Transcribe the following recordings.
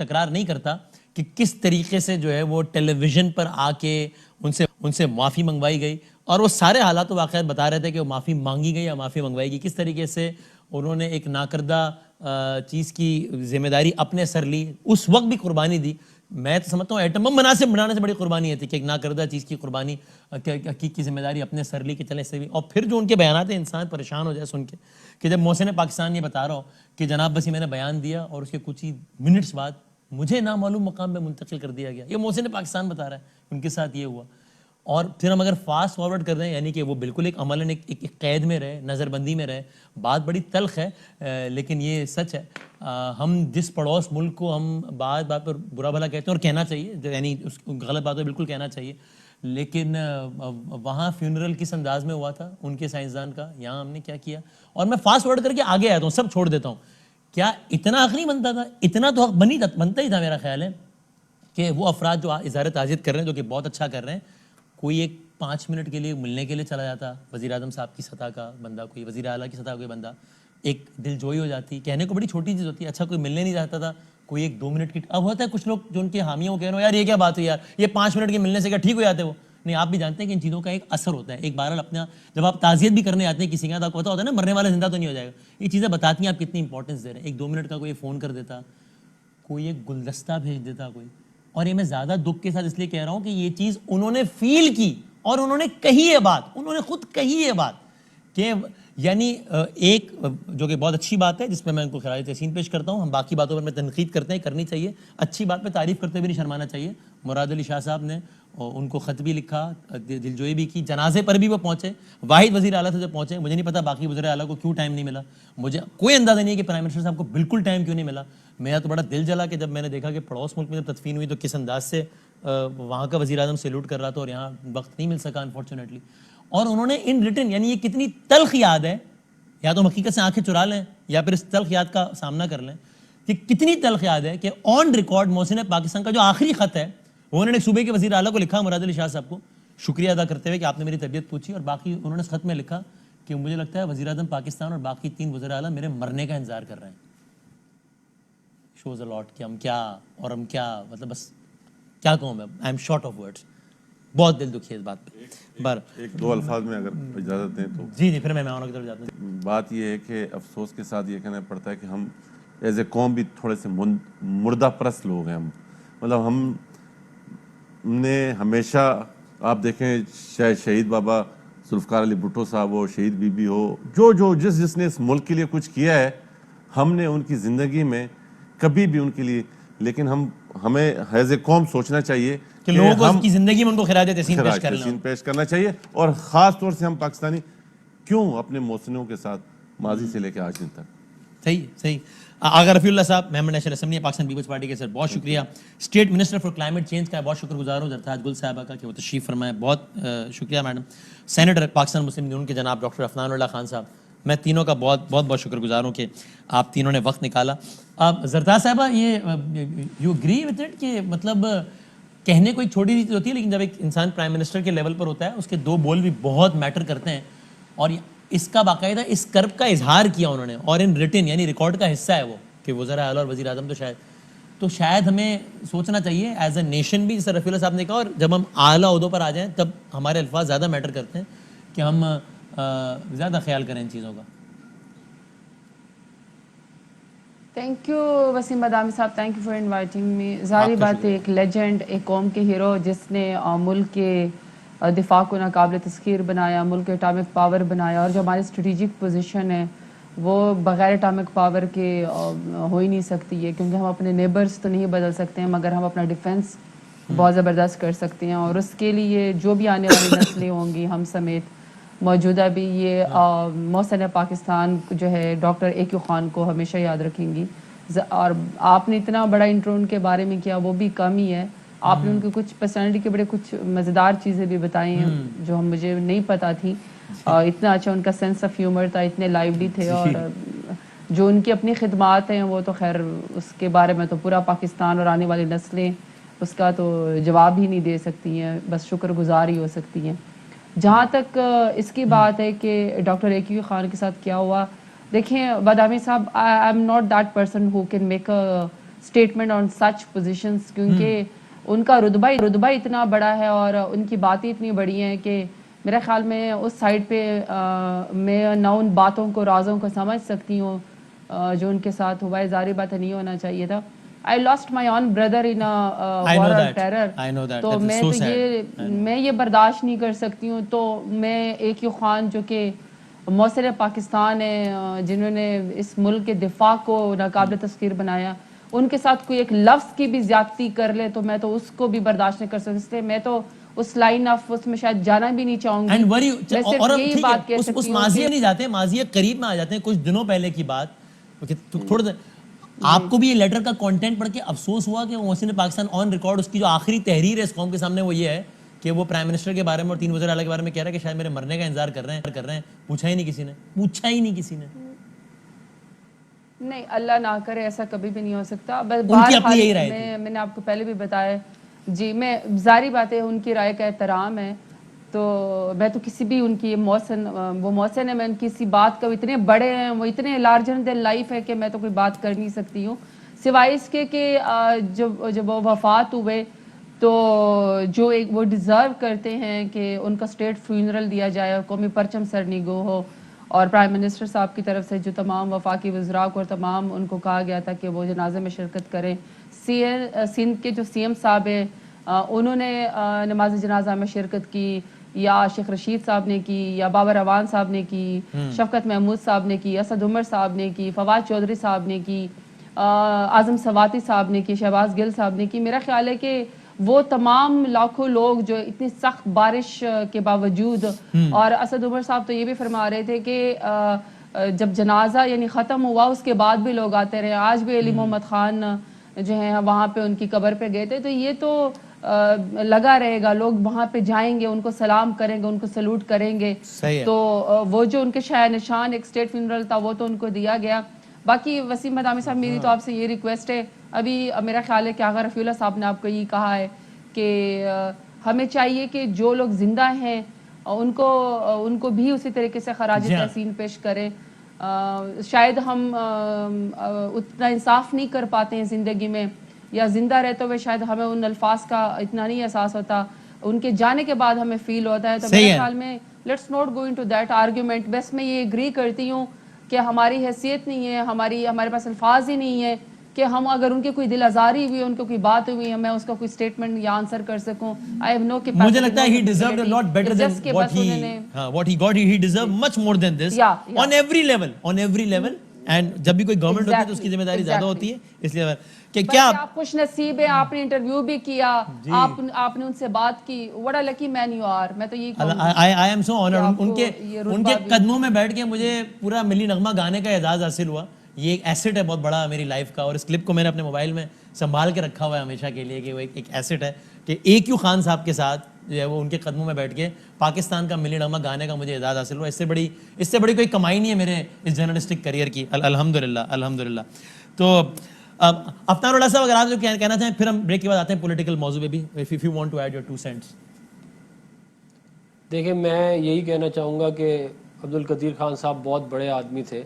تکرار نہیں کرتا کہ کس طریقے سے جو ہے وہ ٹیلی ویژن پر آ کے ان سے معافی منگوائی گئی، اور وہ سارے حالات و واقعات بتا رہے تھے کہ وہ معافی مانگی گئی یا معافی منگوائی گئی، کس طریقے سے انہوں نے ایک ناکردہ چیز کی ذمہ داری اپنے سر لی، اس وقت بھی قربانی دی. میں تو سمجھتا ہوں ایٹم بم بنانے سے بڑی قربانی تھی کہ ایک ناکردہ چیز کی قربانی کی ذمہ داری اپنے سر لی کہ چلیں اس سے بھی. اور پھر جو ان کے بیانات ہیں انسان پریشان ہو جائے سن کے کہ جب محسن پاکستان یہ بتا رہا ہو کہ جناب بس یہ میں نے بیان دیا اور اس کے کچھ ہی منٹس بعد مجھے نامعلوم مقام پہ منتقل کر دیا گیا. یہ محسن پاکستان بتا رہا ہے ان کے ساتھ یہ ہوا. اور پھر ہم اگر فاسٹ فارورڈ کر دیں یعنی کہ وہ بالکل ایک عملاً ایک قید میں رہے، نظر بندی میں رہے. بات بڑی تلخ ہے لیکن یہ سچ ہے. ہم جس پڑوس ملک کو ہم بات پر برا بھلا کہتے ہیں اور کہنا چاہیے، یعنی اس غلط بات ہے بالکل کہنا چاہیے، لیکن وہاں فیونرل کس انداز میں ہوا تھا ان کے سائنسدان کا، یہاں ہم نے کیا کیا. اور میں فاسٹ فارورڈ کر کے آگے آتا ہوں، سب چھوڑ دیتا ہوں. کیا اتنا حق نہیں بنتا تھا؟ اتنا تو حق بنتا ہی تھا میرا خیال ہے کہ وہ افراد جو اظہار تعزیت کر رہے ہیں جو کہ بہت اچھا کر رہے ہیں، کوئی ایک 5 منٹ کے لیے ملنے کے لیے چلا جاتا وزیر اعظم صاحب کی سطح کا بندہ، کوئی وزیر اعلیٰ کی سطح کا کوئی بندہ، ایک دل جوئی ہو جاتی. کہنے کو بڑی چھوٹی چیز ہوتی ہے، اچھا کوئی ملنے نہیں جاتا تھا، کوئی ایک 2 منٹ کی. اب ہوتا ہے کچھ لوگ جو ان کے حامی ہو کہہ رہے ہو یار یہ کیا بات ہے یار، یہ 5 منٹ کے ملنے سے کیا ٹھیک ہو جاتے وہ؟ نہیں، آپ بھی جانتے ہیں کہ ان چیزوں کا ایک اثر ہوتا ہے. ایک بہرحال اپنا جب آپ تعزیت بھی کرنے آتے ہیں کسی کا تو آپ کو پتا ہوتا ہے نا مرنے والا زندہ تو نہیں ہو جائے گا. یہ چیزیں بتاتی ہیں آپ کتنی امپورٹنس دے رہے ہیں. ایک 2 منٹ کا کوئی فون کر دیتا، کوئی ایک گلدستہ بھیج دیتا کوئی. اور یہ میں زیادہ دکھ کے ساتھ اس لیے کہہ رہا ہوں کہ یہ چیز انہوں نے فیل کی اور انہوں نے کہی ہے بات، انہوں نے خود کہی ہے بات کہ یعنی ایک جو کہ بہت اچھی بات ہے جس پہ میں ان کو خراج تحسین پیش کرتا ہوں. ہم باقی باتوں پر میں تنقید کرتے ہیں، کرنی چاہیے، اچھی بات پہ تعریف کرتے ہوئے نہیں شرمانا چاہیے. مراد علی شاہ صاحب نے ان کو خط بھی لکھا، دلجوئی بھی کی، جنازے پر بھی وہ پہنچے. واحد وزیر اعلیٰ سے جب پہنچے، مجھے نہیں پتا باقی وزیر اعلیٰ کو کیوں ٹائم نہیں ملا، مجھے کوئی اندازہ نہیں ہے کہ پرائم منسٹر صاحب کو بالکل ٹائم کیوں نہیں ملا. میرا تو بڑا دل جلا کہ جب میں نے دیکھا کہ پڑوس ملک میں جب تدفین ہوئی تو کس انداز سے وہاں کا وزیر اعظم سیلوٹ کر رہا تھا اور یہاں وقت نہیں مل سکا انفارچونیٹلی. اور انہوں نے ان ریٹن، یعنی یہ کتنی تلخ یاد ہے، یا تو حقیقت سے آنکھیں چرا لیں یا پھر اس تلخ یاد کا سامنا کر لیں کہ کتنی تلخ یاد ہے کہ آن ریکارڈ محسن پاکستان کا جو آخری خط ہے وہ انہوں نے صوبے کے وزیر اعلیٰ کو لکھا، مراد علی شاہ صاحب کو شکریہ ادا کرتے ہوئے کہ آپ نے میری طبیعت پوچھی. اور باقی انہوں نے اس خط میں لکھا کہ مجھے لگتا ہے وزیر اعظم پاکستان اور باقی 3 وزراء اعلیٰ میرے مرنے کا انتظار کر رہے ہیں. شوز الاٹ کہ ہم کیا اور ہم کیا، مطلب بس کیا کہوں میں، I am short of words. بہت دل دکھی ہے اس بات پہ. ایک 2 الفاظ میں اگر اجازت دیں تو جی پھر میں مہمانوں کی طرف جاتا ہوں. بات یہ ہے کہ افسوس کے ساتھ یہ کہنا پڑتا ہے کہ ہم ایز اے قوم بھی تھوڑے سے مردہ پرست لوگ ہیں. ہم مطلب ہم نے ہمیشہ، آپ دیکھیں شہید بابا ذوالفقار علی بھٹو صاحب ہو، شہید بی بی ہو، جو جس نے اس ملک کے لیے کچھ کیا ہے، ہم نے ان کی زندگی میں کبھی بھی ان کے لیے، لیکن ہمیں ایز اے قوم سوچنا چاہیے کہ لوگوں کو اس کی زندگی میں ان کو خراج تحسین پیش کرنا چاہیے. اور خاص طور سے ہم پاکستانی کیوں اپنے محسنوں کے ساتھ ماضی سے لے کے آج دن تک. صحیح. آغا رفیع اللہ صاحب، member national assembly Pakistan peoples party کے، سر بہت شکریہ. State minister for climate change کا بہت شکر گزار ہوں زرتاج گل صاحبہ کا کہ وہ تشریف فرمائے، بہت شکریہ میڈم. سینیٹر پاکستان مسلم یونین کے جناب ڈاکٹر عفنان اللہ خان صاحب، میں تینوں کا بہت شکر گزار ہوں کہ آپ تینوں نے وقت نکالا. زرتاج صاحبہ، یہ یو اگری وتھ اٹ کہ مطلب کہنے کو ایک چھوٹی سی چیز ہوتی ہے لیکن جب ایک انسان پرائم منسٹر کے لیول پر ہوتا ہے اس کے 2 بول بھی بہت میٹر کرتے ہیں، اور اس کا باقاعدہ اس کرب کا اظہار کیا انہوں نے، اور ان ریٹن یعنی ریکارڈ کا حصہ ہے وہ کہ وزراء اعلیٰ اور وزیر اعظم تو شاید ہمیں سوچنا چاہیے ایز اے نیشن بھی، جیسے رفیع اللہ صاحب نے کہا، اور جب ہم اعلیٰ عہدوں پر آ جائیں تب ہمارے الفاظ زیادہ میٹر کرتے ہیں کہ ہم زیادہ خیال کریں ان چیزوں کا. تھینک یو وسیم بادامی صاحب، thank you for inviting me. ظاہری بات ہے ایک لیجنڈ، ایک قوم کے ہیرو جس نے ملک کے دفاع کو ناقابل تسخیر بنایا، ملک کے اٹامک پاور بنایا، اور جو ہماری اسٹریٹجک پوزیشن ہے وہ بغیر اٹامک پاور کے ہو ہی نہیں سکتی ہے، کیونکہ ہم اپنے نیبرز تو نہیں بدل سکتے ہیں مگر ہم اپنا ڈیفنس بہت زبردست کر سکتے ہیں. اور اس کے لیے جو بھی آنے والی نسلیں ہوں گی، ہم سمیت موجودہ بھی، یہ محسن پاکستان جو ہے ڈاکٹر اے کیو خان کو ہمیشہ یاد رکھیں گی. اور آپ نے اتنا بڑا انٹرو ان کے بارے میں کیا، وہ بھی کم ہی ہے. آپ نے ان کی کچھ پرسنالٹی کے بڑے کچھ مزیدار چیزیں بھی بتائی ہیں جو مجھے نہیں پتہ تھی. اتنا اچھا ان کا سینس آف ہیومر تھا، اتنے لائیولی تھے، اور جو ان کی اپنی خدمات ہیں وہ تو خیر اس کے بارے میں تو پورا پاکستان اور آنے والی نسلیں اس کا تو جواب ہی نہیں دے سکتی ہیں، بس شکر گزار ہی ہو سکتی ہیں. جہاں تک اس کی بات ہے کہ ڈاکٹر اے کیو خان کے ساتھ کیا ہوا، دیکھیں بادامی صاحب، I am not that person who can make a statement on such positions, کیونکہ ان کا رتبہ اتنا بڑا ہے اور ان کی باتیں اتنی بڑی ہیں کہ میرے خیال میں اس سائڈ پہ میں نہ ان باتوں کو رازوں کو سمجھ سکتی ہوں جو ان کے ساتھ ہوا ہے. ظاہری بات نہیں ہونا چاہیے تھا. I lost my own brother in a war on terror. I know that. تو میں تو میں یہ برداشت نہیں کر سکتی ہوں. تو میں AQ خان جو کہ موثر پاکستان ہے, جنہوں نے اس ملک کے دفاع کو ناقابل تسخیر بنایا, ان کے ساتھ کوئی ایک لفظ کی بھی زیادتی کر لے تو میں تو اس کو بھی برداشت نہیں کر سکتی. اس لیے میں تو اس لائن آف اس میں شاید جانا بھی نہیں چاہوں گی. میں صرف یہی بات کہہ سکتی ہوں اس ماضی نہیں جاتے, ماضی قریب میں آ جاتے ہیں. کچھ دنوں پہلے کی بات, تھوڑا آپ کو بھی یہ لیٹر کا کنٹینٹ پڑھ کے افسوس ہوا کہ محسن پاکستان آن ریکارڈ اس کی جو آخری تحریر ہے اس قوم کے سامنے وہ یہ ہے کہ وہ پرائم منسٹر کے بارے میں اور 3 وزیر اعلیٰ کے بارے میں کہہ رہا ہے کہ شاید میرے مرنے کا انتظار کر رہے ہیں. پوچھا ہی نہیں کسی نے. نہیں, اللہ نہ کرے ایسا کبھی بھی نہیں ہو سکتا. بس میں نے آپ کو پہلے بھی بتایا جی, میں ظاہری بات ہے ان کی رائے کا احترام ہے, تو میں تو کسی بھی ان کی محسن ہے, میں ان کی کسی بات کا اتنے بڑے ہیں, وہ اتنے لارجر دین لائف ہے کہ میں تو کوئی بات کر نہیں سکتی ہوں, سوائے اس کے کہ جب وہ وفات ہوئے تو جو ایک وہ ڈیزرو کرتے ہیں کہ ان کا اسٹیٹ فیونرل دیا جائے اور قومی پرچم سرنگو ہو, اور پرائم منسٹر صاحب کی طرف سے جو تمام وفاقی وزراء کو اور تمام ان کو کہا گیا تھا کہ وہ جنازے میں شرکت کریں. سندھ کے جو CM صاحب ہیں انہوں نے نماز جنازہ میں شرکت کی, یا شیخ رشید صاحب نے کی, یا بابر روان صاحب نے کی, شفقت محمود صاحب نے کی, اسد عمر صاحب نے کی, فواد چودھری صاحب نے کی, اعظم سواتی صاحب نے کی, شہباز گل صاحب نے کی. میرا خیال ہے کہ وہ تمام لاکھوں لوگ جو اتنی سخت بارش کے باوجود, اور اسد عمر صاحب تو یہ بھی فرما رہے تھے کہ جب جنازہ یعنی ختم ہوا اس کے بعد بھی لوگ آتے رہے. آج بھی علی محمد خان جو ہیں وہاں پہ ان کی قبر پہ گئے تھے, تو یہ تو لگا رہے گا, لوگ وہاں پہ جائیں گے, ان کو سلام کریں گے, ان کو سلوٹ کریں گے. تو وہ جو ان کے شاہ نشان ایک اسٹیٹ فیونرل تھا وہ تو ان کو دیا گیا. باقی وسیم مدامی صاحب, میری تو آپ سے یہ ریکویسٹ ہے, ابھی میرا خیال ہے کہ آغا رفیع اللہ صاحب نے آپ کو یہ کہا ہے کہ ہمیں چاہیے کہ جو لوگ زندہ ہیں ان کو بھی اسی طریقے سے خراج تحسین پیش کریں. شاید ہم اتنا انصاف نہیں کر پاتے ہیں زندگی میں, یا زندہ رہتے ہوئے شاید ہمیں ان الفاظ کا اتنا نہیں احساس ہوتا, ان کے جانے کے بعد ہمیں فیل ہوتا ہے. تو میرے خیال میں let's not go into that argument. بس میں یہ اگری کرتی ہوں کہ ہماری حیثیت نہیں ہے, ہمارے پاس الفاظ ہی نہیں ہے کہ ہم اگر ان کے کوئی دل آزاری ہوئی, ان کو کوئی بات ہوئی ہے, میں اس کا کوئی سٹیٹمنٹ یا آنسر کر سکوں. I have no capacity. مجھے لگتا ہے he deserved a lot better than what he got. He deserved much more than this on every level. And جب بھی کوئی گورنمنٹ ہوتی ہے تو اس کی ذمہ داری زیادہ ہوتی ہے, اس لیے کہ کیا آپ خوش نصیب ہیں, آپ نے انٹرویو بھی کیا, آپ نے ان سے بات کی. what a lucky man you are. میں تو یہ کہوں گی I am so honored. ان کے قدموں میں بیٹھ کے مجھے پورا ملی نغمہ گانے کا اعزاز حاصل ہوا. یہ ایک ایسٹ ہے بہت بڑا میری لائف کا, اور اس کلپ کو میں نے اپنے موبائل میں سنبھال کے رکھا ہوا ہے ہمیشہ کے لیے کہ وہ ایک ایسٹ ہے کہ AQ خان صاحب کے ساتھ جو ہے وہ ان کے قدموں میں بیٹھ کے پاکستان کا ملی نغمہ گانے کا مجھے اعزاز حاصل ہوا. اس سے بڑی کوئی کمائی نہیں ہے میرے اس جرنلسٹک کریئر کی, الحمدللہ. تو افطار اللہ صاحب, اگر آپ جو کہنا چاہیں, پھر ہم بریک کے بعد آتے ہیں پولیٹیکل موضوع پہ بھی, if you want to add your 2 cents. دیکھیں, میں یہی کہنا چاہوں گا کہ عبدالقدیر خان صاحب بہت بڑے آدمی تھے,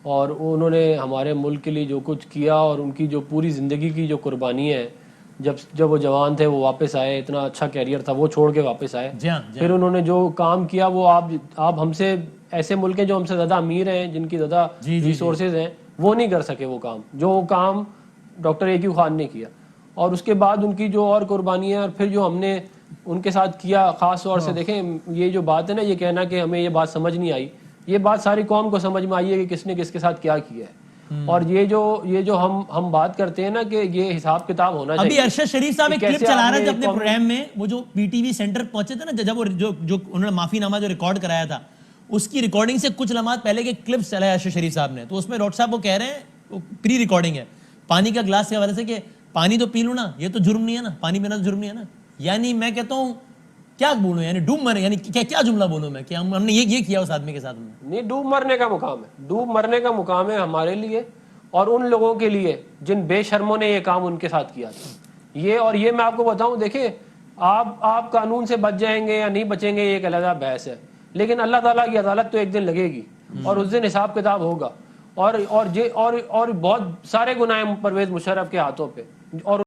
اور انہوں نے ہمارے ملک کے لیے جو کچھ کیا, اور ان کی جو پوری زندگی کی جو قربانی ہے, جب وہ جوان تھے وہ واپس آئے, اتنا اچھا کیریئر تھا, وہ چھوڑ کے واپس آئے. پھر انہوں نے جو کام کیا وہ آپ ہم سے ایسے ملک ہیں جو ہم سے زیادہ امیر ہیں, جن کی زیادہ ریسورسز ہیں, وہ نہیں کر سکے وہ کام جو کام ڈاکٹر AQ خان نے کیا. اور اس کے بعد ان کی جو اور قربانی ہے, اور پھر جو ہم نے ان کے ساتھ کیا, خاص طور سے دیکھیں یہ جو بات ہے نا, یہ کہنا کہ ہمیں یہ بات سمجھ نہیں آئی, یہ بات ساری قوم کو سمجھ میں آئی ہے کہ کس نے کس کے ساتھ کیا کیا ہے. اور یہ جو ہم بات کرتے ہیں نا کہ یہ حساب کتاب ہونا چاہیے. ابھی ارشد شریف صاحب ایک کلپ چلا رہے تھے اپنے پروگرام میں, وہ جو PTV سینٹر پہنچے تھے نا, جب وہ جو انہوں نے معافی نامہ جو ریکارڈ کرایا تھا, اس کی ریکارڈنگ سے کچھ لمحات پہلے کے کلپس چلائے ارشد شریف صاحب نے. تو اس میں ڈاکٹر صاحب وہ کہہ رہے ہیں, پری ریکارڈنگ ہے, پانی کا گلاس کے حوالے سے کہ پانی تو پی لوں نا, یہ تو جرم نہیں ہے نا, پانی پینا تو جرم نہیں ہے نا. یعنی میں کہتا ہوں کیا بولوں, یعنی ڈوب مرے, یعنی کیا جملہ بولوں میں کہ ہم نے یہ کیا اس آدمی کے ساتھ. نہیں, ڈوب مرنے کا مقام ہے, ڈوب مرنے کا مقام ہے ہمارے لیے اور ان لوگوں کے لیے جن بے شرموں نے یہ کام ان کے ساتھ کیا تھا. اور یہ میں آپ کو بتاؤں, دیکھیں آپ قانون سے بچ جائیں گے یا نہیں بچیں گے یہ ایک علیحدہ بحث ہے, لیکن اللہ تعالیٰ کی عدالت تو ایک دن لگے گی اور اس دن حساب کتاب ہوگا. اور بہت سارے گناہ ہیں پرویز مشرف کے ہاتھوں پہ اور